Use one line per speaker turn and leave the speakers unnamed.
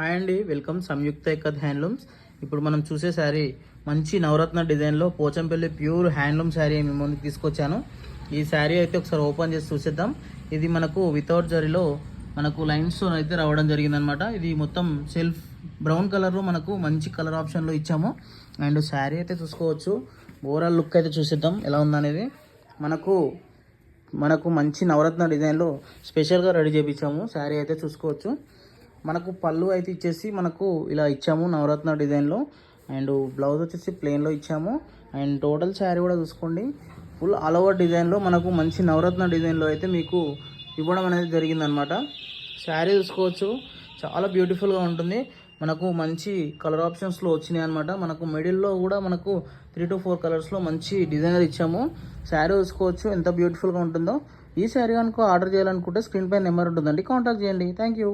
Hi అండి, welcome సంయుక్త ikat handlooms. ఇప్పుడు మనం చూసే శారీ మంచి నవరత్న డిజైన్లో పోచంపల్లి ప్యూర్ హ్యాండ్లూమ్ శారీ మీ ముందుకు తీసుకొచ్చాను. ఈ శారీ అయితే ఒకసారి ఓపెన్ చేసి చూసేద్దాం. ఇది మనకు వితౌట్ జరీలో మనకు లైన్స్తో అయితే రావడం జరిగిందనమాట. ఇది మొత్తం సెల్ఫ్ బ్రౌన్ కలర్లో మనకు మంచి కలర్ ఆప్షన్లో ఇచ్చాము. అండ్ శారీ అయితే చూసుకోవచ్చు. ఓవరాల్ లుక్ అయితే చూసేద్దాం ఎలా ఉందనేది. మనకు మంచి నవరత్న డిజైన్లో స్పెషల్గా రెడీ చేయించాము. శారీ అయితే చూసుకోవచ్చు. మనకు పళ్ళు అయితే ఇచ్చేసి మనకు ఇలా ఇచ్చాము నవరత్న డిజైన్లో. అండ్ బ్లౌజ్ వచ్చేసి ప్లెయిన్లో ఇచ్చాము. అండ్ టోటల్ శారీ కూడా చూసుకోండి, ఫుల్ ఆల్ ఓవర్ డిజైన్లో మనకు మంచి నవరత్న డిజైన్లో అయితే మీకు ఇవ్వడం అనేది జరిగిందనమాట. శారీ చూసుకోవచ్చు, చాలా బ్యూటిఫుల్గా ఉంటుంది. మనకు మంచి కలర్ ఆప్షన్స్లో వచ్చినాయి అనమాట. మనకు మిడిల్లో కూడా మనకు 3 to 4 కలర్స్లో మంచి డిజైనర్ ఇచ్చాము. శారీ చూసుకోవచ్చు ఎంత బ్యూటిఫుల్గా ఉంటుందో. ఈ శారీ కనుక ఆర్డర్ చేయాలనుకుంటే స్క్రీన్ పై నెంబర్ ఉంటుందండి, కాంటాక్ట్ చేయండి. Thank you.